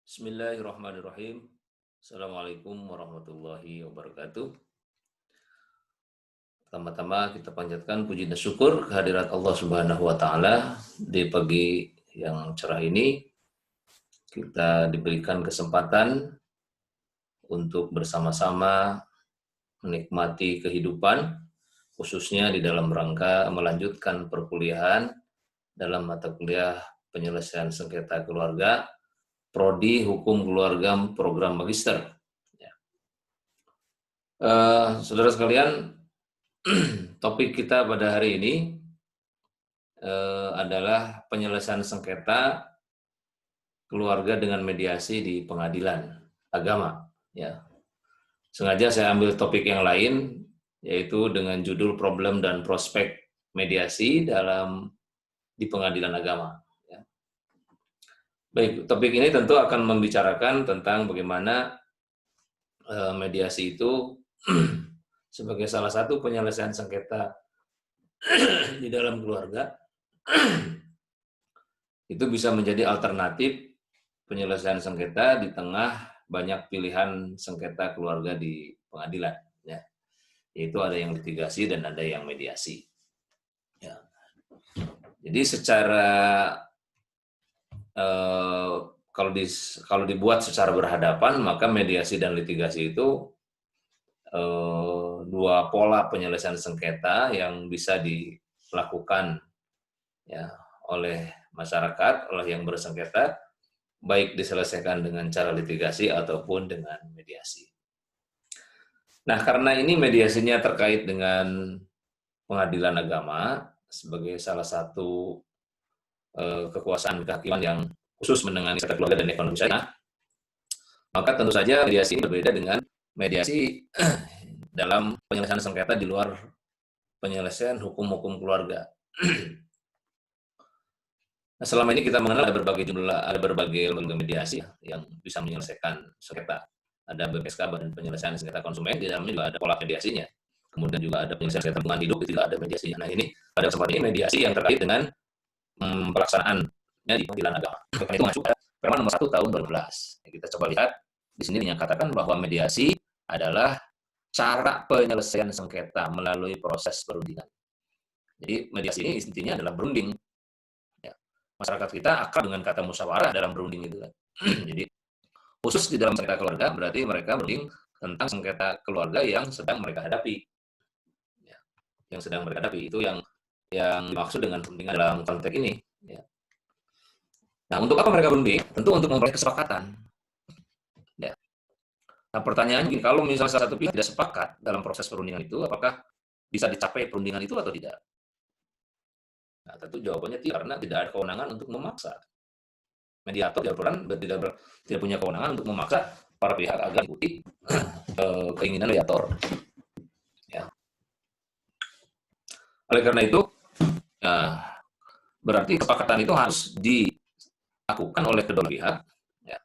Bismillahirrahmanirrahim. Assalamualaikum warahmatullahi wabarakatuh. Pertama-tama kita panjatkan puji dan syukur kehadirat Allah Subhanahu wa taala di pagi yang cerah ini. Kita diberikan kesempatan untuk bersama-sama menikmati kehidupan, khususnya di dalam rangka melanjutkan perkuliahan dalam mata kuliah penyelesaian sengketa keluarga Prodi Hukum Keluarga Program Magister. Ya. Saudara sekalian, topik kita pada hari ini adalah penyelesaian sengketa keluarga dengan mediasi di pengadilan agama. Ya. Sengaja saya ambil topik yang lain, yaitu dengan judul Problem dan Prospek Mediasi di Pengadilan Agama. Baik, topik ini tentu akan membicarakan tentang bagaimana mediasi itu sebagai salah satu penyelesaian sengketa di dalam keluarga itu bisa menjadi alternatif penyelesaian sengketa di tengah banyak pilihan sengketa keluarga di pengadilan, ya. Yaitu ada yang litigasi dan ada yang mediasi. Ya. Jadi secara kalau dibuat secara berhadapan, maka mediasi dan litigasi itu dua pola penyelesaian sengketa yang bisa dilakukan, ya, oleh masyarakat, oleh yang bersengketa, baik diselesaikan dengan cara litigasi ataupun dengan mediasi. Nah, karena ini mediasinya terkait dengan pengadilan agama sebagai salah satu kekuasaan kehakiman yang khusus menangani sengketa keluarga dan ekonomi syariah, maka tentu saja mediasi berbeda dengan mediasi dalam penyelesaian sengketa di luar penyelesaian hukum-hukum keluarga. Nah, selama ini kita mengenal ada berbagai lembaga mediasi yang bisa menyelesaikan sengketa. Ada BPSK, Badan Penyelesaian Sengketa Konsumen, di dalamnya juga ada pola mediasinya. Kemudian juga ada penyelesaian sengketa hubungan hidup, itu juga ada mediasinya. Nah, ini pada kesempatan ini mediasi yang terkait dengan pelaksanaannya di pengadilan agama. Karena itu masuk ke Permen nomor 1 tahun 2012. Kita coba lihat di sini dinyatakan bahwa mediasi adalah cara penyelesaian sengketa melalui proses perundingan. Jadi mediasi ini intinya adalah berunding. Ya. Masyarakat kita akrab dengan kata musyawarah dalam berunding itu kan. Jadi khusus di dalam sengketa keluarga berarti mereka berunding tentang sengketa keluarga yang sedang mereka hadapi. Ya. Yang sedang mereka hadapi itu yang dimaksud dengan perundingan dalam konteks ini. Ya. Nah, untuk apa mereka berunding? Tentu untuk memperoleh kesepakatan. Ya. Nah, pertanyaannya, kalau misalnya salah satu pihak tidak sepakat dalam proses perundingan itu, apakah bisa dicapai perundingan itu atau tidak? Nah, tentu jawabannya tidak, karena tidak ada kewenangan untuk memaksa. Mediator tidak punya kewenangan untuk memaksa para pihak agar ikuti keinginan mediator. Ya. Oleh karena itu, berarti kesepakatan itu harus dilakukan oleh kedua pihak. Ya.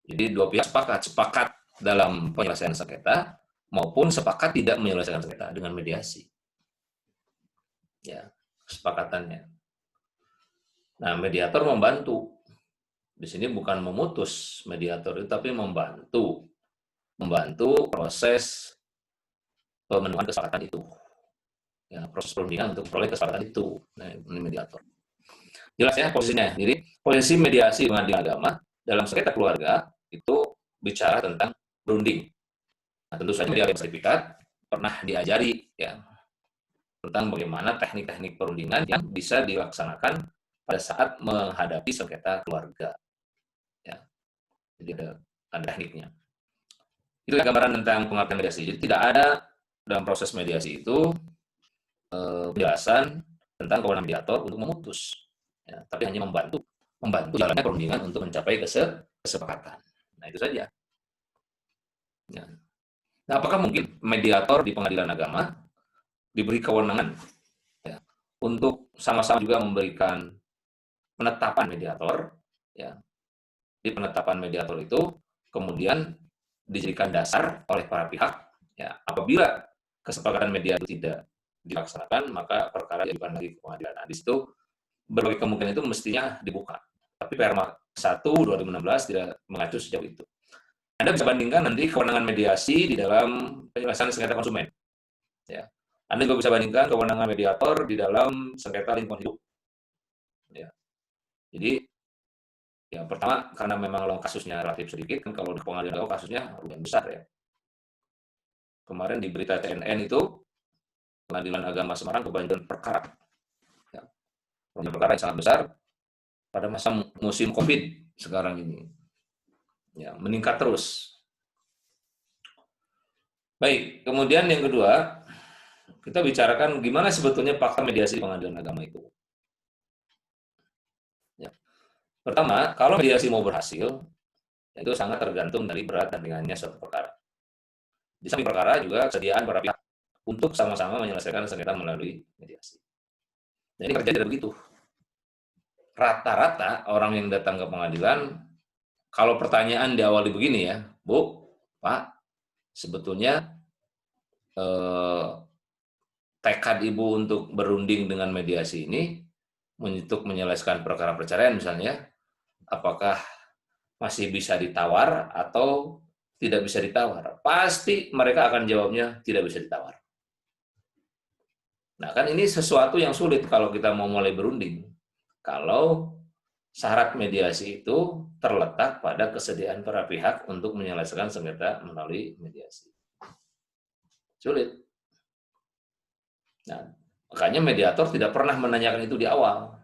Jadi dua pihak sepakat dalam penyelesaian sengketa maupun sepakat tidak menyelesaikan sengketa dengan mediasi. Ya, kesepakatannya. Nah, mediator membantu. Di sini bukan memutus mediator itu, tapi membantu proses pemenuhan kesepakatan itu. Ya, proses perundingan untuk memperoleh kesepakatan itu. Nah, ini mediator. Jelas ya posisinya. Jadi posisi mediasi pengadilan agama dalam sengketa keluarga itu bicara tentang berunding. Nah, tentu saja media sertifikat pernah diajari, ya, tentang bagaimana teknik-teknik perundingan yang bisa dilaksanakan pada saat menghadapi sengketa keluarga. Ya. Jadi ada tekniknya. Itu gambaran tentang pengertian mediasi. Jadi tidak ada dalam proses mediasi itu penjelasan tentang kewenangan mediator untuk memutus, ya, tapi hanya membantu jalannya perundingan untuk mencapai kesepakatan. Nah, itu saja. Ya. Nah, apakah mungkin mediator di pengadilan agama diberi kewenangan, ya, untuk sama-sama juga memberikan penetapan mediator, ya. Di penetapan mediator itu kemudian dijadikan dasar oleh para pihak, ya, apabila kesepakatan mediator tidak dilaksanakan, maka perkara diajukan lagi ke pengadilan. Nah, di situ berbagai kemungkinan itu mestinya dibuka. Tapi Perma 1 2016 tidak mengacu sejauh itu. Anda bisa bandingkan nanti kewenangan mediasi di dalam penyelesaian sengketa konsumen. Ya. Anda juga bisa bandingkan kewenangan mediator di dalam sengketa lingkungan hidup. Ya. Jadi, ya pertama karena memang kasusnya relatif sedikit, kan kalau di pengadilan kasusnya lumayan besar ya. Kemarin di berita CNN itu, Pengadilan Agama Semarang kebanjiran perkara. Ya. Perkara yang sangat besar pada masa musim COVID sekarang ini. Ya, meningkat terus. Baik, kemudian yang kedua, kita bicarakan gimana sebetulnya fakta mediasi di pengadilan agama itu. Ya. Pertama, kalau mediasi mau berhasil, itu sangat tergantung dari berat dan ringannya suatu perkara. Di samping perkara juga kesediaan para pihak untuk sama-sama menyelesaikan sengketa melalui mediasi. Jadi terjadi begitu. Rata-rata orang yang datang ke pengadilan, kalau pertanyaan diawali begini ya, Bu, Pak, sebetulnya tekad Ibu untuk berunding dengan mediasi ini untuk menyelesaikan perkara perceraian misalnya, apakah masih bisa ditawar atau tidak bisa ditawar? Pasti mereka akan jawabnya tidak bisa ditawar. Nah, kan ini sesuatu yang sulit kalau kita mau mulai berunding. Kalau syarat mediasi itu terletak pada kesediaan para pihak untuk menyelesaikan sengketa melalui mediasi. Sulit. Nah, makanya mediator tidak pernah menanyakan itu di awal.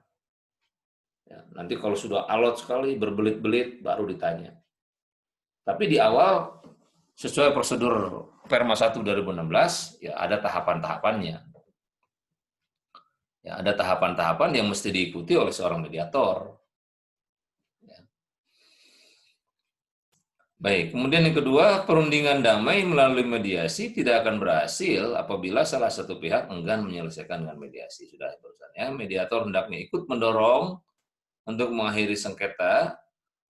Ya, nanti kalau sudah alot sekali, berbelit-belit, baru ditanya. Tapi di awal, sesuai prosedur Perma 1 2016, ya ada tahapan-tahapannya. Ya, ada tahapan-tahapan yang mesti diikuti oleh seorang mediator. Ya. Baik, kemudian yang kedua, perundingan damai melalui mediasi tidak akan berhasil apabila salah satu pihak enggan menyelesaikan dengan mediasi. Sudah barusannya, mediator hendaknya ikut mendorong untuk mengakhiri sengketa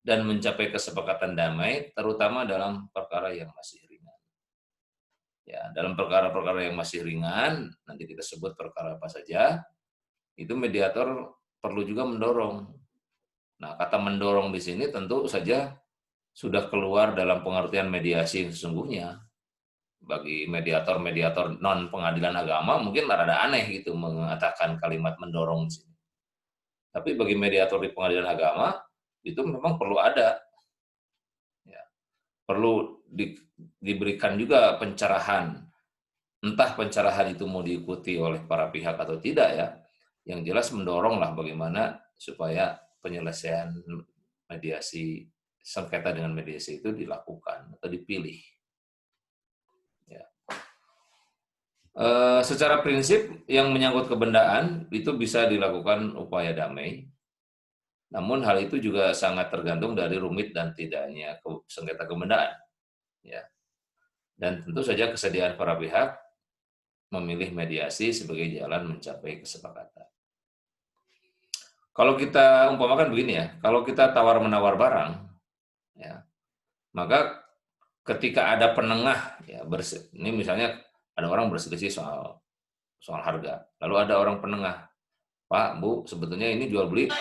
dan mencapai kesepakatan damai, terutama dalam perkara yang masih ringan. Ya, dalam perkara-perkara yang masih ringan, nanti kita sebut perkara apa saja, itu mediator perlu juga mendorong. Nah, kata mendorong di sini tentu saja sudah keluar dalam pengertian mediasi yang sesungguhnya. Bagi mediator-mediator non pengadilan agama mungkin rada aneh gitu mengatakan kalimat mendorong di sini. Tapi bagi mediator di pengadilan agama itu memang perlu ada. Ya, perlu diberikan juga pencerahan. Entah pencerahan itu mau diikuti oleh para pihak atau tidak ya. Yang jelas mendoronglah bagaimana supaya penyelesaian mediasi sengketa dengan mediasi itu dilakukan atau dipilih. Ya. Secara prinsip yang menyangkut kebendaan itu bisa dilakukan upaya damai. Namun hal itu juga sangat tergantung dari rumit dan tidaknya sengketa kebendaan. Ya. Dan tentu saja kesediaan para pihak memilih mediasi sebagai jalan mencapai kesepakatan. Kalau kita umpamakan begini ya, kalau kita tawar-menawar barang, ya, maka ketika ada penengah, ya, ini misalnya ada orang berselisih soal harga, lalu ada orang penengah, Pak, Bu, sebetulnya ini jual beli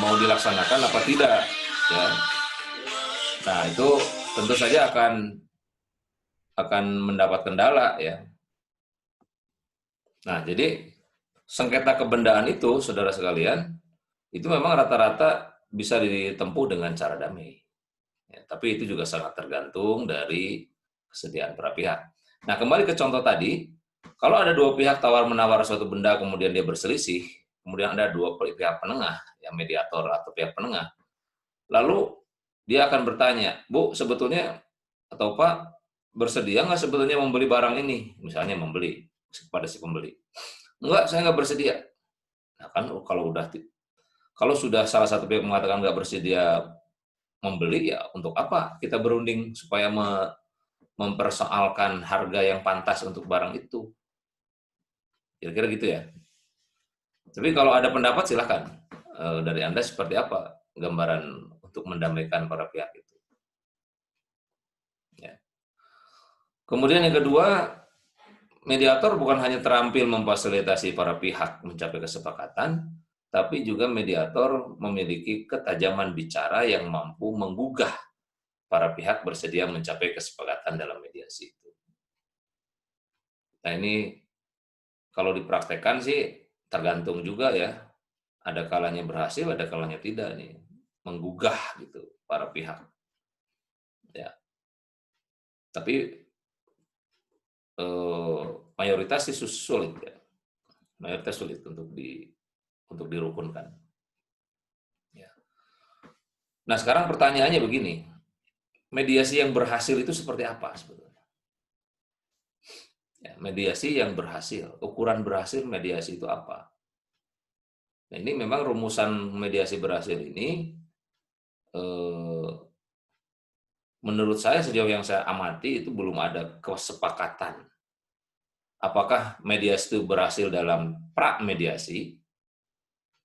mau dilaksanakan apa tidak, ya. Nah itu tentu saja akan mendapat kendala, ya. Nah jadi sengketa kebendaan itu, saudara sekalian, itu memang rata-rata bisa ditempuh dengan cara damai. Ya, tapi itu juga sangat tergantung dari kesediaan para pihak. Nah, kembali ke contoh tadi, kalau ada dua pihak tawar-menawar suatu benda, kemudian dia berselisih, kemudian ada dua pihak penengah, ya mediator atau pihak penengah, lalu dia akan bertanya, Bu, sebetulnya atau Pak, bersedia nggak sebetulnya membeli barang ini? Misalnya membeli kepada si pembeli. Enggak, saya nggak bersedia. Nah, kan kalau sudah salah satu pihak mengatakan nggak bersedia membeli, ya untuk apa kita berunding supaya mempersoalkan harga yang pantas untuk barang itu. Kira-kira gitu ya. Tapi kalau ada pendapat silahkan. Dari Anda seperti apa gambaran untuk mendamaikan para pihak itu. Ya. Kemudian yang kedua, mediator bukan hanya terampil memfasilitasi para pihak mencapai kesepakatan, tapi juga mediator memiliki ketajaman bicara yang mampu menggugah para pihak bersedia mencapai kesepakatan dalam mediasi itu. Nah ini kalau dipraktekkan sih tergantung juga ya. Ada kalanya berhasil, ada kalanya tidak nih. Menggugah gitu para pihak. Ya. Tapi mayoritas sih sulit ya. Mayoritas sulit untuk dirukunkan. Ya. Nah sekarang pertanyaannya begini, mediasi yang berhasil itu seperti apa sebetulnya? Ya, mediasi yang berhasil, ukuran berhasil mediasi itu apa? Nah ini memang rumusan mediasi berhasil ini, menurut saya sejauh yang saya amati itu belum ada kesepakatan. Apakah mediasi itu berhasil dalam pra-mediasi,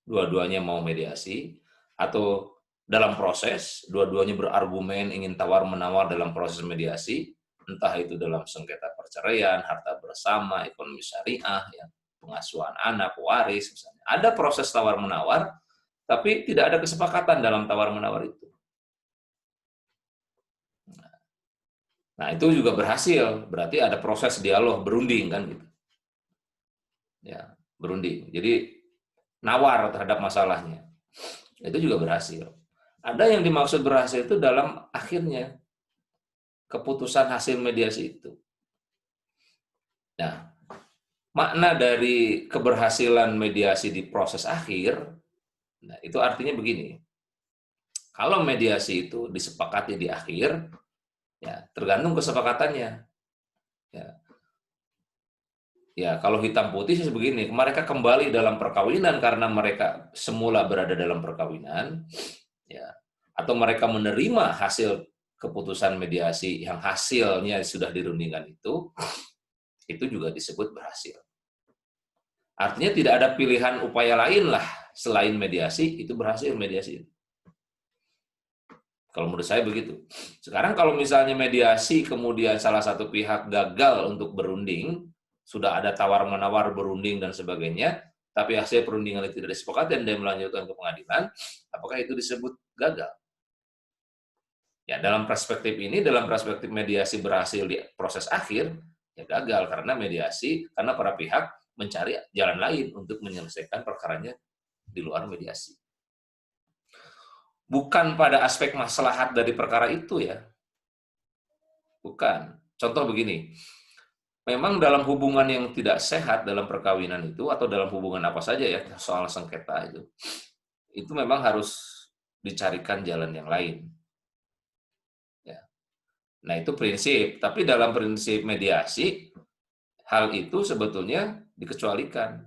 dua-duanya mau mediasi, atau dalam proses, dua-duanya berargumen ingin tawar-menawar dalam proses mediasi, entah itu dalam sengketa perceraian, harta bersama, ekonomi syariah, ya, pengasuhan anak, waris, misalnya. Ada proses tawar-menawar, tapi tidak ada kesepakatan dalam tawar-menawar itu. Nah, itu juga berhasil, berarti ada proses dialog, berunding kan gitu. Ya, berunding. Jadi nawar terhadap masalahnya. Itu juga berhasil. Ada yang dimaksud berhasil itu dalam akhirnya keputusan hasil mediasi itu. Nah, makna dari keberhasilan mediasi di proses akhir, nah itu artinya begini. Kalau mediasi itu disepakati di akhir, ya tergantung kesepakatannya. Ya, ya kalau hitam putih sih begini, mereka kembali dalam perkawinan karena mereka semula berada dalam perkawinan, ya, atau mereka menerima hasil keputusan mediasi yang hasilnya sudah dirundingkan itu juga disebut berhasil. Artinya tidak ada pilihan upaya lain lah selain mediasi, itu berhasil mediasi. Kalau menurut saya begitu. Sekarang kalau misalnya mediasi kemudian salah satu pihak gagal untuk berunding, sudah ada tawar-menawar berunding dan sebagainya, tapi hasil perundingan itu tidak disepakati dan dia melanjutkan ke pengadilan, apakah itu disebut gagal? Ya, dalam perspektif ini, dalam perspektif mediasi berhasil di proses akhir, ya gagal karena mediasi, karena para pihak mencari jalan lain untuk menyelesaikan perkaranya di luar mediasi. Bukan pada aspek maslahat dari perkara itu ya. Bukan. Contoh begini, memang dalam hubungan yang tidak sehat dalam perkawinan itu, atau dalam hubungan apa saja ya, soal sengketa itu memang harus dicarikan jalan yang lain. Ya. Nah itu prinsip, tapi dalam prinsip mediasi, hal itu sebetulnya dikecualikan.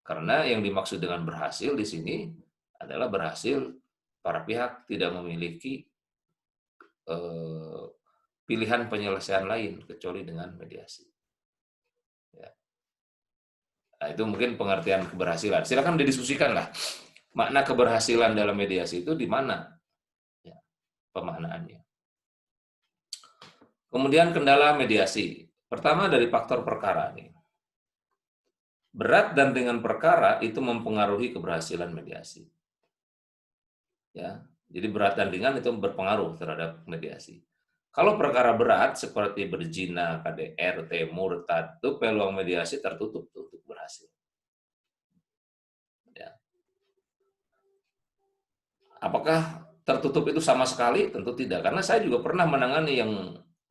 Karena yang dimaksud dengan berhasil di sini adalah berhasil para pihak tidak memiliki pilihan penyelesaian lain kecuali dengan mediasi. Ya. Nah, itu mungkin pengertian keberhasilan. Silakan didiskusikan lah. Makna keberhasilan dalam mediasi itu di mana ya, pemaknaannya. Kemudian kendala mediasi. Pertama dari faktor perkara nih. Berat dan ringan perkara itu mempengaruhi keberhasilan mediasi. Ya, jadi berat dan ringan itu berpengaruh terhadap mediasi. Kalau perkara berat seperti berzina, KDRT, murtad, itu peluang mediasi tertutup tuh untuk berhasil. Ya. Apakah tertutup itu sama sekali? Tentu tidak, karena saya juga pernah menangani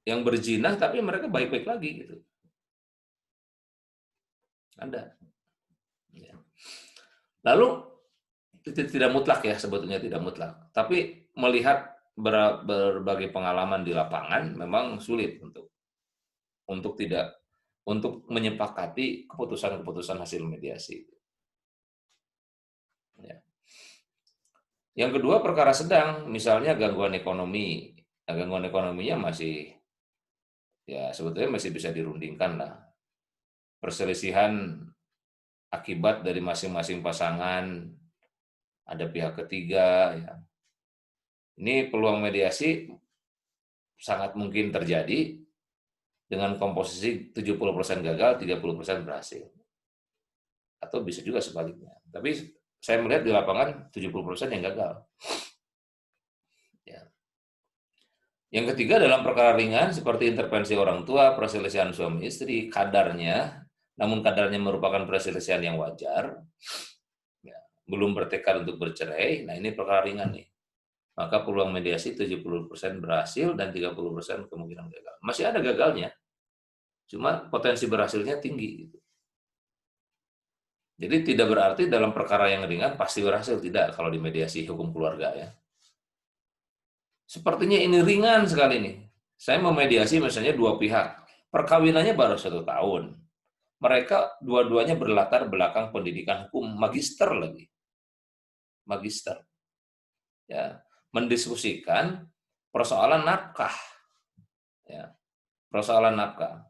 yang berzina tapi mereka baik-baik lagi gitu. Ada. Ya. Lalu tidak mutlak ya, sebetulnya tidak mutlak. Tapi melihat berbagai pengalaman di lapangan memang sulit untuk menyepakati keputusan-keputusan hasil mediasi. Ya. Yang kedua perkara sedang, misalnya gangguan ekonomi. Nah, gangguan ekonominya sebetulnya masih bisa dirundingkan lah. Perselisihan akibat dari masing-masing pasangan, ada pihak ketiga, ya. Ini peluang mediasi sangat mungkin terjadi dengan komposisi 70% gagal, 30% berhasil. Atau bisa juga sebaliknya. Tapi saya melihat di lapangan 70% yang gagal. Ya. Yang ketiga dalam perkara ringan seperti intervensi orang tua, perselisihan suami istri, kadarnya, namun kadarnya merupakan perselisihan yang wajar, ya, belum bertekad untuk bercerai, nah ini perkara ringan nih. Maka peluang mediasi 70% berhasil dan 30% kemungkinan gagal. Masih ada gagalnya, cuma potensi berhasilnya tinggi. Gitu. Jadi tidak berarti dalam perkara yang ringan pasti berhasil, tidak kalau di mediasi hukum keluarga ya. Sepertinya ini ringan sekali nih. Saya memediasi misalnya dua pihak, perkawinannya baru 1 tahun. Mereka dua-duanya berlatar belakang pendidikan hukum, magister lagi. Magister. Ya, mendiskusikan persoalan nafkah. Ya, persoalan nafkah.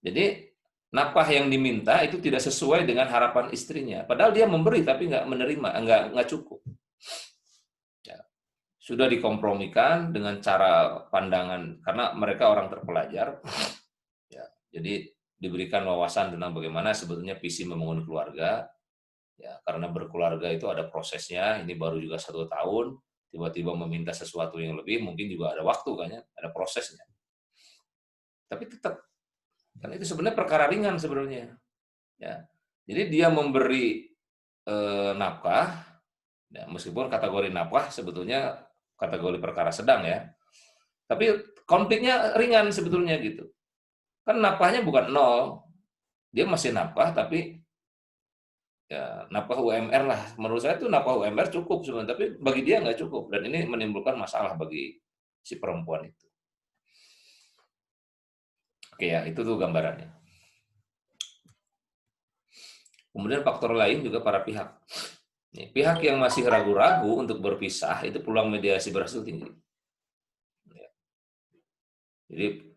Jadi nafkah yang diminta itu tidak sesuai dengan harapan istrinya. Padahal dia memberi tapi nggak menerima, nggak cukup. Ya. Sudah dikompromikan dengan cara pandangan karena mereka orang terpelajar. Ya. Jadi diberikan wawasan tentang bagaimana sebetulnya visi membangun keluarga. Ya, karena berkeluarga itu ada prosesnya. Ini baru juga 1 tahun. Tiba-tiba meminta sesuatu yang lebih, mungkin juga ada waktu kan ya, ada prosesnya. Tapi tetap karena itu sebenarnya perkara ringan sebenarnya. Ya. Jadi dia memberi nafkah, ya, meskipun kategori nafkah sebetulnya kategori perkara sedang ya. Tapi konfliknya ringan sebetulnya gitu. Kan nafkahnya bukan 0, dia masih nafkah tapi ya nafkah UMR lah. Menurut saya itu nafkah UMR cukup sebenarnya, tapi bagi dia nggak cukup dan ini menimbulkan masalah bagi si perempuan itu. Oke ya, itu tuh gambarannya. Kemudian faktor lain juga para pihak. Pihak yang masih ragu-ragu untuk berpisah itu peluang mediasi berhasil tinggi. Jadi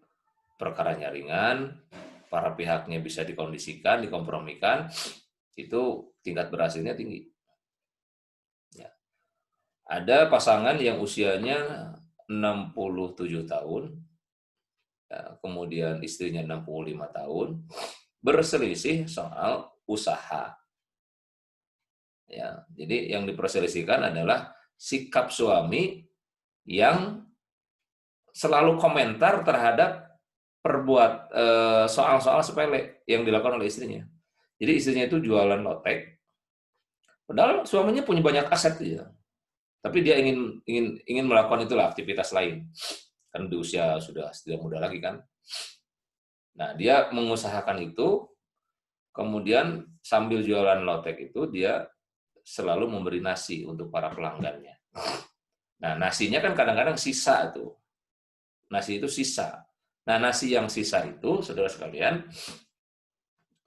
perkaranya ringan, para pihaknya bisa dikondisikan, dikompromikan, itu tingkat berhasilnya tinggi. Ya. Ada pasangan yang usianya 67 tahun, ya, kemudian istrinya 65 tahun, berselisih soal usaha. Ya, jadi yang diperselisihkan adalah sikap suami yang selalu komentar terhadap soal-soal sepele yang dilakukan oleh istrinya. Jadi istrinya itu jualan lotek, padahal suaminya punya banyak aset ya. Tapi dia ingin melakukan itulah aktivitas lain. Kan di usia sudah tidak muda lagi kan. Nah, dia mengusahakan itu, kemudian sambil jualan lotek itu dia selalu memberi nasi untuk para pelanggannya. Nah, nasinya kan kadang-kadang sisa tuh. Nasi itu sisa. Nah, nasi yang sisa itu, saudara sekalian,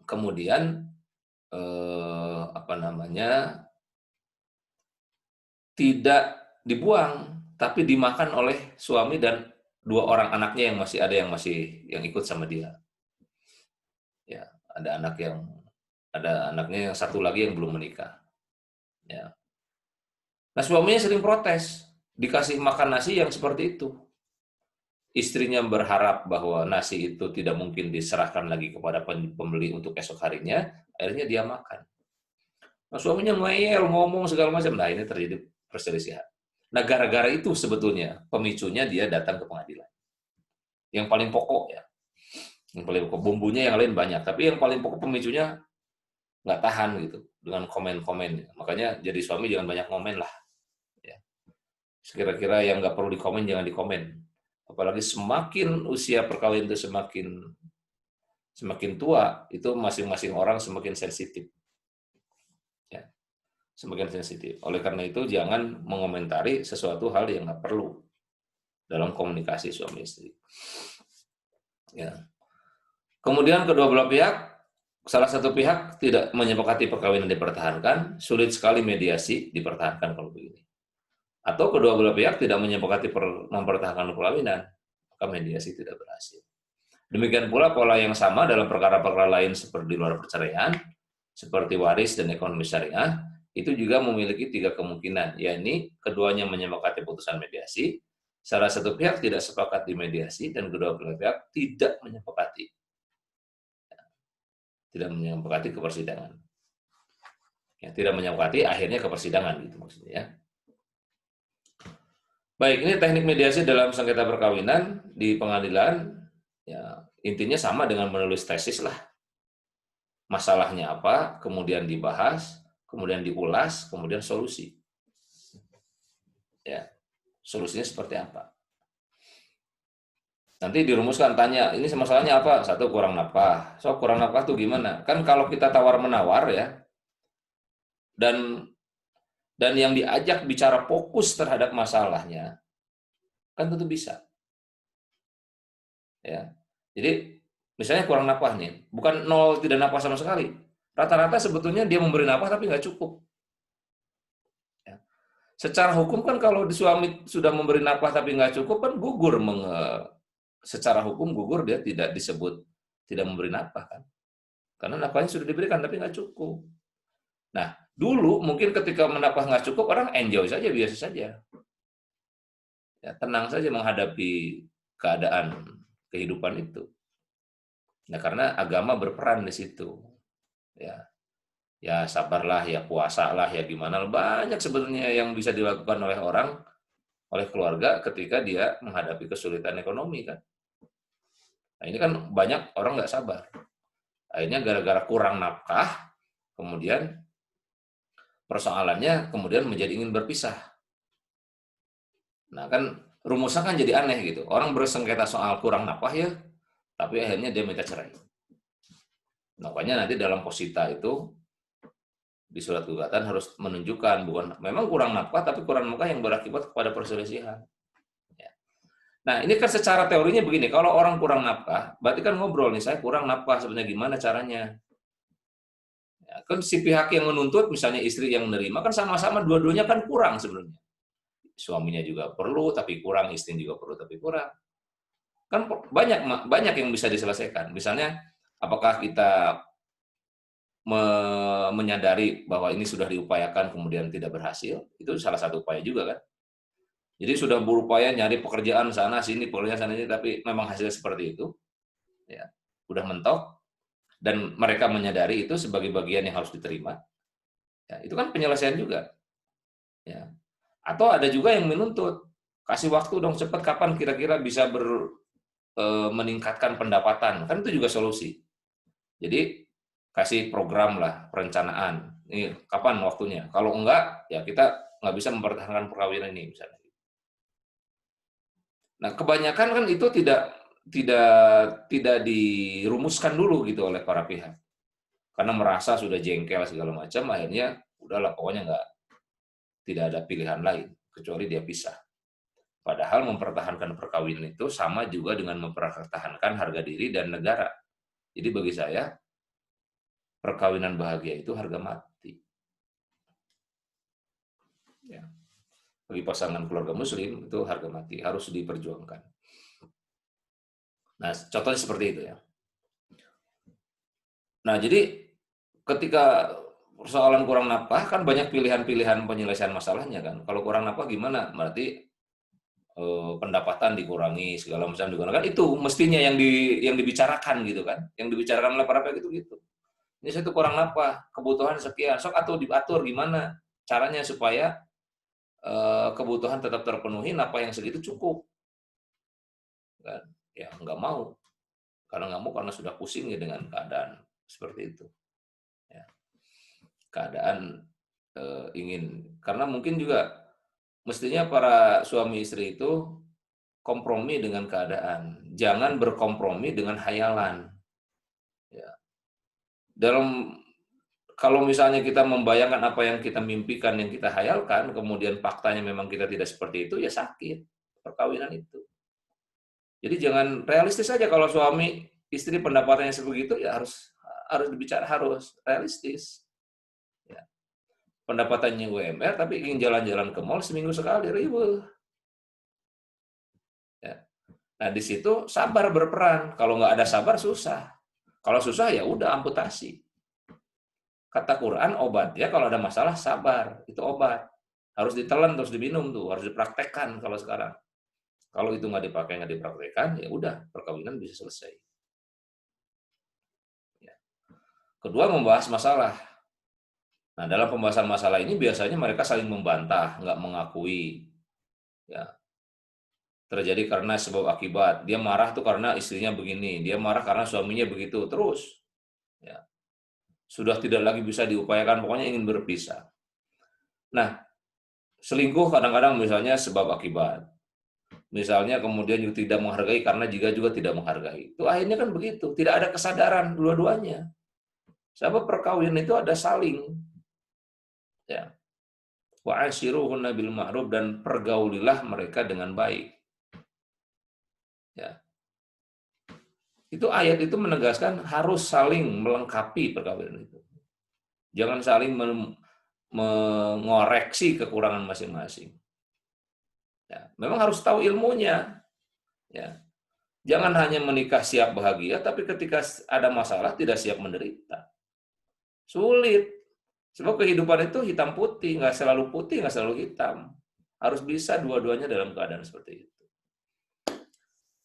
kemudian tidak dibuang, tapi dimakan oleh suami dan 2 orang anaknya yang masih ikut sama dia. Ya, ada anaknya yang 1 lagi yang belum menikah. Ya. Nah, suaminya sering protes, dikasih makan nasi yang seperti itu. Istrinya berharap bahwa nasi itu tidak mungkin diserahkan lagi kepada pembeli untuk esok harinya, akhirnya dia makan. Nah, suaminya ngeyel, ngomong segala macam. Nah, ini terjadi perselisihan. Nah, gara-gara itu sebetulnya pemicunya dia datang ke pengadilan. Yang paling pokok ya. Yang paling pokok, bumbunya yang lain banyak, tapi yang paling pokok pemicunya nggak tahan gitu dengan komen-komen. Makanya jadi suami jangan banyak komen lah. Ya. Sekira-kira yang nggak perlu dikomen jangan dikomen. Apalagi semakin usia perkawinan itu semakin tua, itu masing-masing orang semakin sensitif. Ya. Semakin sensitif. Oleh karena itu jangan mengomentari sesuatu hal yang nggak perlu dalam komunikasi suami istri. Ya. Kemudian kedua belah pihak, salah satu pihak tidak menyepakati perkawinan dipertahankan, sulit sekali mediasi dipertahankan kalau begini. Atau kedua belah pihak tidak menyepakati mempertahankan perkawinan, maka mediasi tidak berhasil. Demikian pula pola yang sama dalam perkara-perkara lain seperti di luar perceraian, seperti waris dan ekonomi syariah, itu juga memiliki 3 kemungkinan, yakni keduanya menyepakati putusan mediasi, salah satu pihak tidak sepakat di mediasi, dan kedua belah pihak tidak menyepakati ke persidangan. Ya, tidak menyepakati, akhirnya ke persidangan gitu maksudnya ya. Baik, ini teknik mediasi dalam sengketa perkawinan di pengadilan. Ya, intinya sama dengan menulis tesis lah. Masalahnya apa, kemudian dibahas, kemudian diulas, kemudian solusi. Ya, solusinya seperti apa? Nanti dirumuskan, tanya, ini masalahnya apa? Satu, kurang nafkah. So, kurang nafkah tuh gimana? Kan kalau kita tawar-menawar ya, dan yang diajak bicara fokus terhadap masalahnya, kan tentu bisa. Ya. Jadi, misalnya kurang nafkah nih, bukan nol tidak nafkah sama sekali. Rata-rata sebetulnya dia memberi nafkah tapi nggak cukup. Ya. Secara hukum kan kalau di suami sudah memberi nafkah tapi nggak cukup kan gugur, secara hukum gugur, dia tidak disebut tidak memberi nafkah kan. Karena nafkahnya sudah diberikan tapi nggak cukup. Nah, dulu mungkin ketika menafkah nggak cukup, orang enjoy saja, biasa saja. Ya, tenang saja menghadapi keadaan kehidupan itu. Nah, karena agama berperan di situ. Ya, ya sabarlah, ya puasalah, ya gimana. Banyak sebetulnya yang bisa dilakukan oleh orang, oleh keluarga ketika dia menghadapi kesulitan ekonomi kan. Nah, ini kan banyak orang nggak sabar. Akhirnya gara-gara kurang nafkah, kemudian persoalannya kemudian menjadi ingin berpisah. Nah, kan rumusnya kan jadi aneh gitu. Orang bersengketa soal kurang nafkah ya, tapi akhirnya dia minta cerai. Makanya nanti dalam posita itu di surat gugatan harus menunjukkan bukan memang kurang nafkah, tapi kurang nafkah yang berakibat kepada perselisihan. Ya. Nah, ini kan secara teorinya begini, kalau orang kurang nafkah, berarti kan ngobrol nih, saya kurang nafkah, sebenarnya gimana caranya? Ya, kan si pihak yang menuntut, misalnya istri yang menerima, kan sama-sama dua-duanya kan kurang sebenarnya. Suaminya juga perlu, tapi kurang, istrinya juga perlu, tapi kurang. Kan banyak banyak yang bisa diselesaikan. Misalnya, apakah kita menyadari bahwa ini sudah diupayakan kemudian tidak berhasil, itu salah satu upaya juga kan. Jadi sudah berupaya nyari pekerjaan sana sini, pekerjaan sana sini, tapi memang hasilnya seperti itu, ya udah mentok, dan mereka menyadari itu sebagai bagian yang harus diterima, ya itu kan penyelesaian juga, ya. Atau ada juga yang menuntut, kasih waktu dong cepat, kapan kira-kira bisa meningkatkan pendapatan, kan itu juga solusi. Jadi kasih program lah, perencanaan. Ini kapan waktunya? Kalau enggak, ya kita nggak bisa mempertahankan perkawinan ini misalnya. Nah, kebanyakan kan itu tidak tidak dirumuskan dulu gitu oleh para pihak. Karena merasa sudah jengkel segala macam, akhirnya udahlah pokoknya tidak ada pilihan lain kecuali dia pisah. Padahal mempertahankan perkawinan itu sama juga dengan mempertahankan harga diri dan negara. Jadi bagi saya, perkawinan bahagia itu harga mati. Ya. Bagi pasangan keluarga muslim itu harga mati, harus diperjuangkan. Nah, contohnya seperti itu ya. Nah, jadi ketika persoalan kurang nafkah kan banyak pilihan-pilihan penyelesaian masalahnya kan. Kalau kurang nafkah gimana? Berarti pendapatan dikurangi, segala macam digunakan. Itu mestinya yang dibicarakan gitu kan. Yang dibicarakan oleh para pihak itu gitu. Ini saya tuh kurang nafkah, kebutuhan sekian, sok atau diatur gimana caranya supaya kebutuhan tetap terpenuhi, nafkah yang segitu cukup. Kan? Ya nggak mau. Karena nggak mau karena sudah pusing ya dengan keadaan seperti itu. Ya. Keadaan ingin, karena mungkin juga mestinya para suami istri itu kompromi dengan keadaan, jangan berkompromi dengan hayalan. Ya. Dalam kalau misalnya kita membayangkan apa yang kita mimpikan, yang kita hayalkan, kemudian faktanya memang kita tidak seperti itu, ya sakit perkawinan itu. Jadi jangan realistis saja, kalau suami istri pendapatannya sebegitu, ya harus dibicara, harus realistis. Ya. Pendapatannya UMR tapi ingin jalan-jalan ke mall seminggu sekali, ribet. Ya. Nah, di situ sabar berperan. Kalau nggak ada sabar, susah. Kalau susah, ya udah amputasi. Kata Quran, obat ya kalau ada masalah, sabar. Itu obat. Harus ditelan, terus diminum tuh. Harus dipraktekkan kalau sekarang. Kalau itu nggak dipakai, nggak dipraktekkan, ya udah, perkawinan bisa selesai. Ya. Kedua, membahas masalah. Nah, dalam pembahasan masalah ini biasanya mereka saling membantah, nggak mengakui. Ya, terjadi karena sebab akibat. Dia marah tuh karena istrinya begini, dia marah karena suaminya begitu, terus. Ya, sudah tidak lagi bisa diupayakan, pokoknya ingin berpisah. Nah, selingkuh kadang-kadang misalnya sebab akibat. Misalnya kemudian juga tidak menghargai karena juga tidak menghargai. Itu akhirnya kan begitu, tidak ada kesadaran dua-duanya. Sebab perkawinan itu ada saling. Ya. Wa ashiruhunna bil ma'ruf, dan pergaulilah mereka dengan baik. Ya. Itu ayat itu menegaskan harus saling melengkapi perkawinan itu. Jangan saling mengoreksi kekurangan masing-masing. Ya, memang harus tahu ilmunya. Ya. Jangan hanya menikah siap bahagia, tapi ketika ada masalah tidak siap menderita. Sulit. Sebab kehidupan itu hitam putih, nggak selalu hitam. Harus bisa dua-duanya dalam keadaan seperti itu.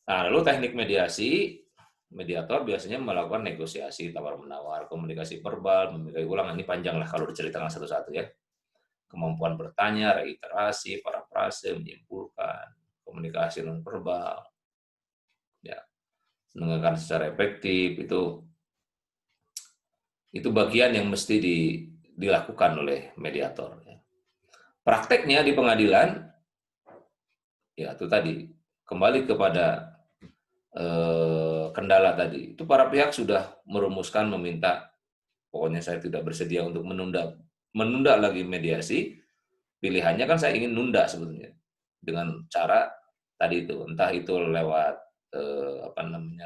Nah, lalu teknik mediasi, mediator biasanya melakukan negosiasi, tawar-menawar, komunikasi verbal, memikirkan ulang. Ini panjang lah kalau diceritakan satu-satu ya. Kemampuan bertanya, reiterasi, parafrase, menyimpulkan, komunikasi non-verbal, ya, mendengarkan secara efektif, itu bagian yang mesti dilakukan oleh mediator. Prakteknya di pengadilan, ya itu tadi, kembali kepada kendala tadi. Itu para pihak sudah merumuskan, meminta, pokoknya saya tidak bersedia untuk menunda lagi mediasi. Pilihannya kan saya ingin nunda sebetulnya. Dengan cara tadi itu, entah itu lewat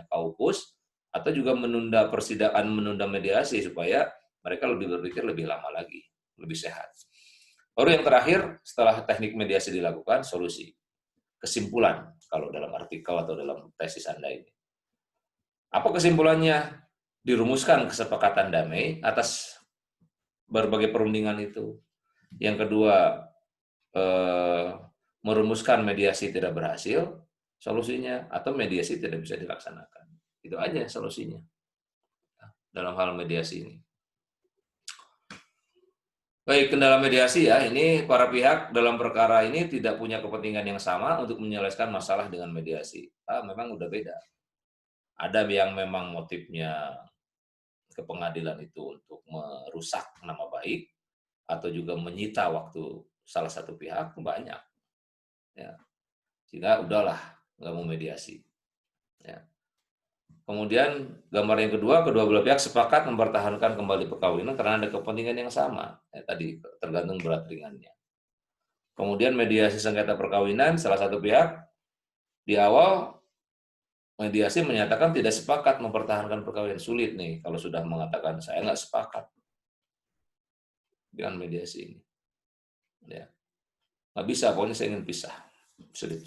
kaukus, atau juga menunda persidangan, menunda mediasi supaya mereka lebih berpikir lebih lama lagi, lebih sehat. Baru yang terakhir, setelah teknik mediasi dilakukan, solusi. Kesimpulan, kalau dalam artikel atau dalam tesis Anda ini. Apa kesimpulannya? Dirumuskan kesepakatan damai atas berbagai perundingan itu. Yang kedua, merumuskan mediasi tidak berhasil, solusinya, atau mediasi tidak bisa dilaksanakan. Itu aja solusinya dalam hal mediasi ini. Baik, kendala mediasi ya, ini para pihak dalam perkara ini tidak punya kepentingan yang sama untuk menyelesaikan masalah dengan mediasi. Memang udah beda. Ada yang memang motifnya ke pengadilan itu untuk merusak nama baik, atau juga menyita waktu salah satu pihak, banyak. Ya. Sehingga udahlah, nggak mau mediasi. Ya. Kemudian gambar yang kedua belah pihak sepakat mempertahankan kembali perkawinan karena ada kepentingan yang sama. Tadi tergantung berat ringannya. Kemudian mediasi sengketa perkawinan, salah satu pihak di awal mediasi menyatakan tidak sepakat mempertahankan perkawinan. Sulit nih kalau sudah mengatakan saya nggak sepakat dengan mediasi ini. Ya. Nggak bisa, pokoknya saya ingin pisah. Sulit.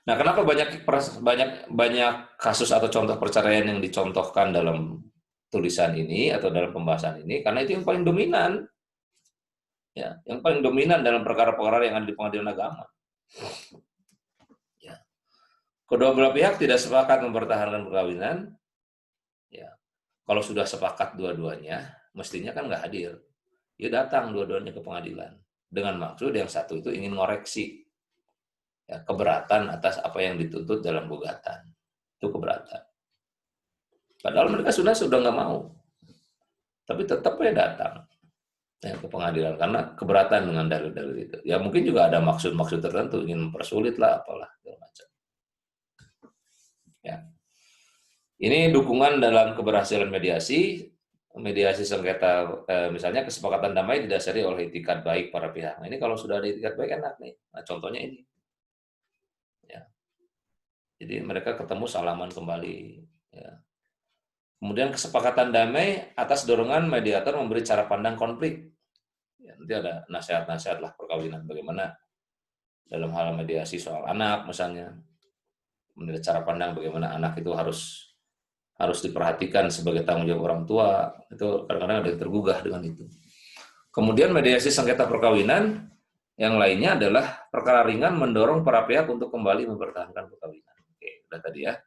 Nah, kenapa banyak kasus atau contoh perceraian yang dicontohkan dalam tulisan ini atau dalam pembahasan ini? Karena itu yang paling dominan. Ya, yang paling dominan dalam perkara-perkara yang ada di pengadilan agama. Ya. Kedua belah pihak tidak sepakat mempertahankan perkawinan. Ya. Kalau sudah sepakat dua-duanya, mestinya kan nggak hadir. Ya datang dua-duanya ke pengadilan. Dengan maksud yang satu itu ingin ngoreksi. Ya, keberatan atas apa yang dituntut dalam gugatan. Itu keberatan. Padahal mereka sudah nggak mau. Tapi tetap ya datang ke pengadilan karena keberatan dengan dalil-dalil itu. Ya mungkin juga ada maksud-maksud tertentu, ingin mempersulit lah, apalah, segala macam. Ya. Ini dukungan dalam keberhasilan mediasi sengketa, misalnya kesepakatan damai didasari oleh itikat baik para pihak. Nah, ini kalau sudah ada itikat baik enak nih. Nah, contohnya ini. Ya. Jadi mereka ketemu salaman kembali. Ya. Kemudian kesepakatan damai atas dorongan mediator memberi cara pandang konflik. Ya, nanti ada nasihat-nasihat lah perkawinan bagaimana dalam hal mediasi soal anak misalnya. Menurut cara pandang bagaimana anak itu harus diperhatikan sebagai tanggung jawab orang tua. Itu kadang-kadang ada yang tergugah dengan itu. Kemudian mediasi sengketa perkawinan yang lainnya adalah perkara ringan mendorong para pihak untuk kembali mempertahankan perkawinan. Oke, udah tadi ya.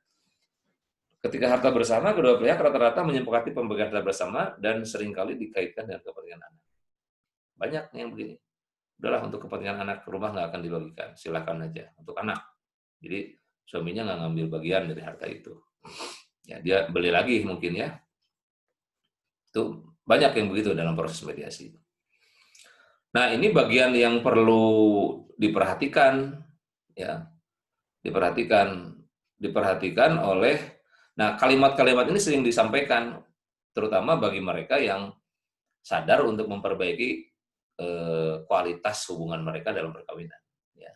Ketika harta bersama, kedua pihak rata-rata menyepakati pembagian harta bersama dan seringkali dikaitkan dengan kepentingan anak. Banyak yang begini. Udahlah, untuk kepentingan anak, rumah nggak akan dibagikan, silakan aja untuk anak. Jadi suaminya nggak ngambil bagian dari harta itu. Ya, dia beli lagi mungkin ya. Itu banyak yang begitu dalam proses mediasi. Nah, ini bagian yang perlu diperhatikan, ya, diperhatikan oleh. Nah, kalimat-kalimat ini sering disampaikan, terutama bagi mereka yang sadar untuk memperbaiki kualitas hubungan mereka dalam perkawinan. Ya.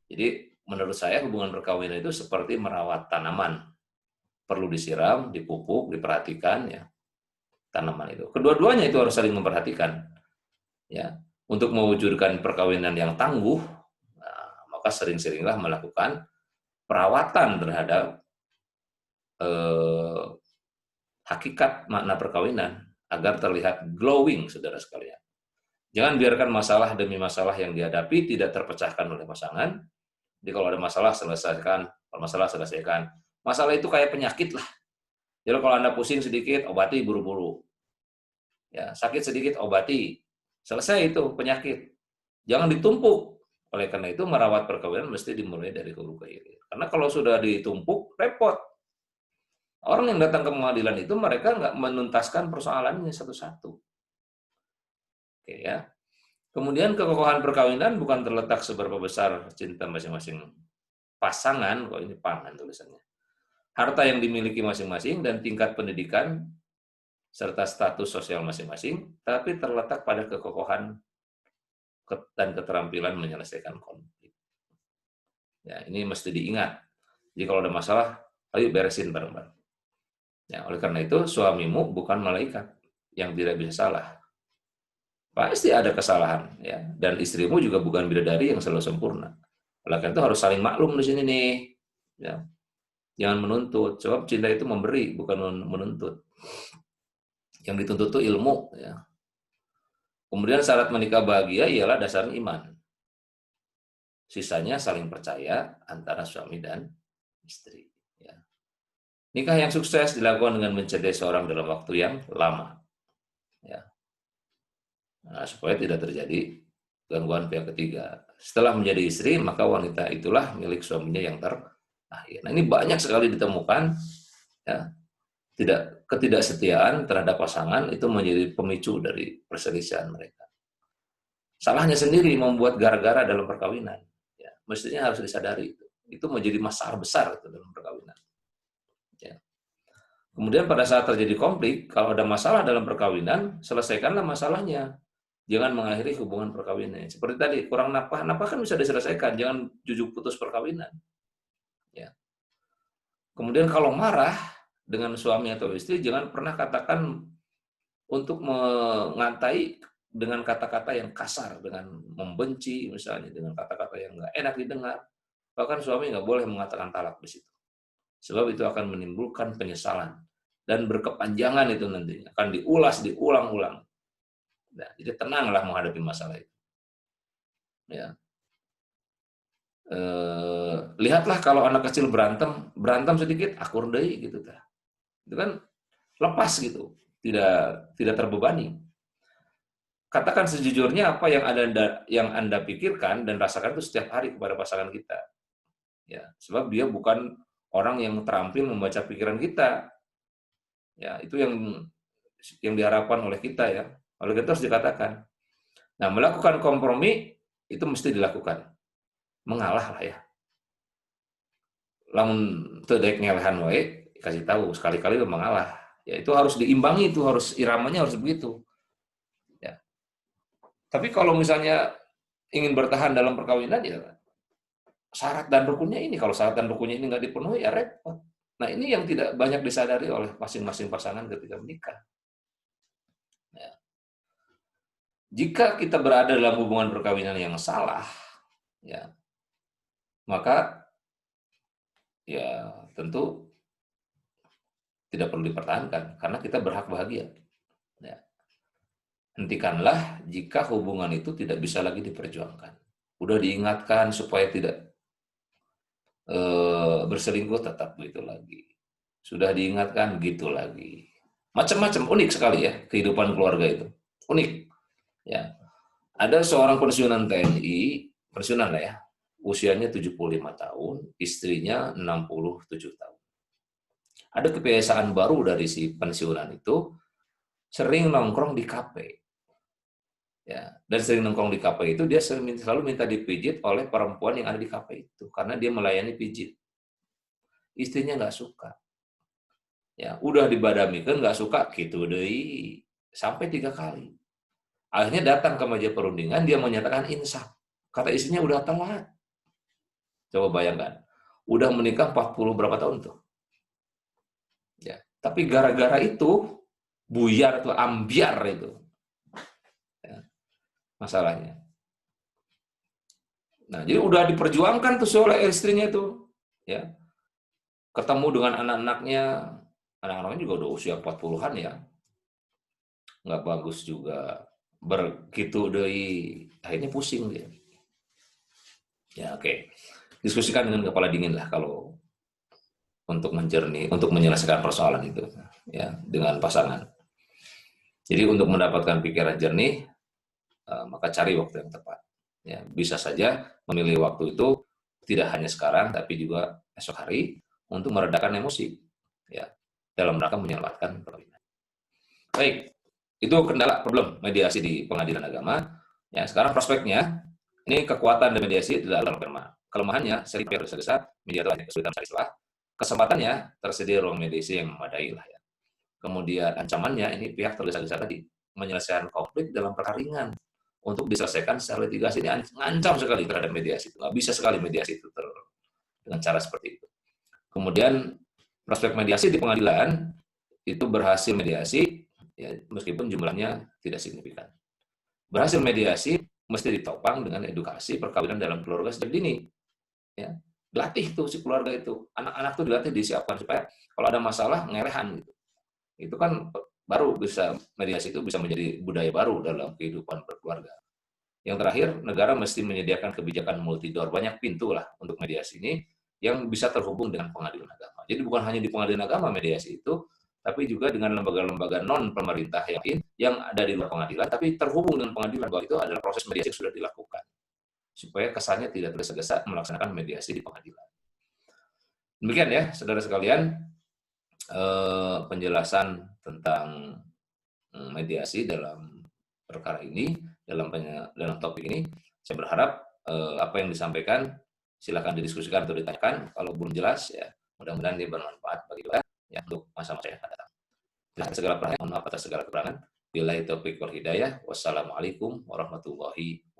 Jadi, menurut saya hubungan perkawinan itu seperti merawat tanaman, perlu disiram, dipupuk, diperhatikan, ya, tanaman itu. Kedua-duanya itu harus saling memperhatikan, ya. Untuk mewujudkan perkawinan yang tangguh, nah, maka sering-seringlah melakukan perawatan terhadap hakikat makna perkawinan agar terlihat glowing, saudara sekalian. Jangan biarkan masalah demi masalah yang dihadapi tidak terpecahkan oleh pasangan. Jadi kalau ada masalah, selesaikan. Kalau masalah, selesaikan. Masalah itu kayak penyakit lah. Jadi kalau Anda pusing sedikit, obati buru-buru. Ya, sakit sedikit, obati. Selesai itu penyakit. Jangan ditumpuk. Oleh karena itu, merawat perkawinan mesti dimulai dari hulu ke hilir. Karena kalau sudah ditumpuk, repot. Orang yang datang ke pengadilan itu mereka nggak menuntaskan persoalannya satu-satu. Oke ya. Kemudian kekokohan perkawinan bukan terletak seberapa besar cinta masing-masing pasangan, kok ini pangan tulisannya. Harta yang dimiliki masing-masing dan tingkat pendidikan serta status sosial masing-masing, tapi terletak pada kekokohan dan keterampilan menyelesaikan konflik. Ya, ini mesti diingat. Jadi kalau ada masalah, ayo beresin bareng-bareng. Ya, oleh karena itu suamimu bukan malaikat yang tidak bisa salah. Pasti ada kesalahan, ya. Dan istrimu juga bukan bidadari yang selalu sempurna. Oleh karena itu harus saling maklum di sini nih. Ya. Jangan menuntut, sebab cinta itu memberi, bukan menuntut. Yang dituntut itu ilmu. Ya. Kemudian syarat menikah bahagia ialah dasarnya iman. Sisanya saling percaya antara suami dan istri. Ya. Nikah yang sukses dilakukan dengan mencintai seorang dalam waktu yang lama. Ya. Nah, supaya tidak terjadi gangguan pihak ketiga. Setelah menjadi istri, maka wanita itulah milik suaminya yang terakhir. Nah, ini banyak sekali ditemukan, ya, ketidaksetiaan terhadap pasangan itu menjadi pemicu dari perselisihan mereka. Salahnya sendiri membuat gara-gara dalam perkawinan. Ya, mestinya harus disadari itu. Itu menjadi masalah besar itu dalam perkawinan. Ya. Kemudian pada saat terjadi konflik, kalau ada masalah dalam perkawinan, selesaikanlah masalahnya. Jangan mengakhiri hubungan perkawinan. Seperti tadi, kurang nafkah kan bisa diselesaikan. Jangan jujuk putus perkawinan. Ya. Kemudian kalau marah dengan suami atau istri, jangan pernah katakan untuk mengatai dengan kata-kata yang kasar, dengan membenci misalnya, dengan kata-kata yang nggak enak didengar. Bahkan suami nggak boleh mengatakan talak di situ. Sebab itu akan menimbulkan penyesalan. Dan berkepanjangan itu nantinya. Akan diulang-ulang. Nah, jadi tenanglah menghadapi masalah itu. Ya. Lihatlah kalau anak kecil berantem sedikit, akur deui gitu tah. Itu kan lepas gitu, tidak terbebani. Katakan sejujurnya apa yang Anda pikirkan dan rasakan itu setiap hari kepada pasangan kita. Ya, sebab dia bukan orang yang terampil membaca pikiran kita. Ya, itu yang diharapkan oleh kita ya. Oleh itu harus dikatakan. Nah, melakukan kompromi itu mesti dilakukan. Mengalah lah ya. Lamun teu daek ngelehan wae, kasih tahu sekali-kali lu mengalah. Ya itu harus diimbangi, itu harus iramanya harus begitu. Ya. Tapi kalau misalnya ingin bertahan dalam perkawinan ya syarat dan rukunnya ini. Kalau syarat dan rukunnya ini nggak dipenuhi ya repot. Nah, ini yang tidak banyak disadari oleh masing-masing pasangan ketika menikah. Ya. Jika kita berada dalam hubungan perkawinan yang salah, ya, maka ya tentu tidak perlu dipertahankan karena kita berhak bahagia. Ya. Hentikanlah jika hubungan itu tidak bisa lagi diperjuangkan. Udah diingatkan supaya tidak berselingkuh, tetap begitu lagi. Sudah diingatkan gitu lagi. Macam-macam, unik sekali ya kehidupan keluarga itu. Unik. Ya. Ada seorang pensiunan TNI, pensiunan lah ya, usianya 75 tahun, istrinya 67 tahun. Ada kebiasaan baru dari si pensiunan itu, sering nongkrong di kafe. Ya, dan sering nongkrong di kafe itu dia selalu minta dipijit oleh perempuan yang ada di kafe itu karena dia melayani pijit. Istrinya nggak suka. Ya, udah dibadamikan nggak suka gitu deh. Sampai 3 kali. Akhirnya datang ke meja perundingan, dia menyatakan insaf. Kata istrinya udah telat. Coba bayangkan. Udah menikah 40 berapa tahun tuh. Ya, tapi gara-gara itu buyar tuh, ambiar itu. Ya, masalahnya. Nah, jadi udah diperjuangkan tuh oleh istrinya tuh. Ya, ketemu dengan anak-anaknya. Anak-anaknya juga udah usia 40-an ya. Nggak bagus juga. Begitu dari akhirnya pusing dia. Ya, oke. Diskusikan dengan kepala dingin lah kalau untuk untuk menyelesaikan persoalan itu ya dengan pasangan. Jadi untuk mendapatkan pikiran jernih, maka cari waktu yang tepat. Ya, bisa saja memilih waktu itu tidak hanya sekarang tapi juga esok hari untuk meredakan emosi ya dalam rangka menyelamatkan perkawinan. Baik, itu kendala problem mediasi di pengadilan agama. Ya, sekarang prospeknya ini kekuatan dari mediasi dalam firman. Kelemahannya sering pihak tergesa-gesa, mediator hanya kesulitan mencari celah. Kesempatannya tersedia ruang mediasi yang memadai lah ya. Kemudian ancamannya ini pihak tergesa-gesa tadi menyelesaikan konflik dalam perkara ringan untuk diselesaikan secara litigasi ini ngancam sekali terhadap mediasi itu. Nggak bisa sekali mediasi itu dengan cara seperti itu. Kemudian prospek mediasi di pengadilan itu berhasil mediasi ya, meskipun jumlahnya tidak signifikan. Berhasil mediasi mesti ditopang dengan edukasi perkawinan dalam keluarga sejak dini. Ya, dilatih tuh si keluarga itu, anak-anak tuh dilatih disiapkan supaya kalau ada masalah ngelehan gitu. Itu kan baru bisa mediasi itu bisa menjadi budaya baru dalam kehidupan berkeluarga. Yang terakhir, negara mesti menyediakan kebijakan multidor, banyak pintu lah untuk mediasi ini yang bisa terhubung dengan pengadilan agama. Jadi bukan hanya di pengadilan agama mediasi itu, tapi juga dengan lembaga-lembaga non pemerintah yang lain yang ada di luar pengadilan, tapi terhubung dengan pengadilan bahwa itu adalah proses mediasi yang sudah dilakukan, supaya kesannya tidak tergesa-gesa melaksanakan mediasi di pengadilan. Demikian ya, saudara sekalian, penjelasan tentang mediasi dalam perkara ini, dalam topik ini. Saya berharap apa yang disampaikan silakan didiskusikan atau ditanyakan. Kalau belum jelas ya mudah-mudahan ini bermanfaat bagi kita ya untuk masa-masa yang akan datang. Segala perhatian, mohon maaf atas segala kekurangan. Billahi taufiq wal hidayah. Wassalamualaikum warahmatullahi wabarakatuh.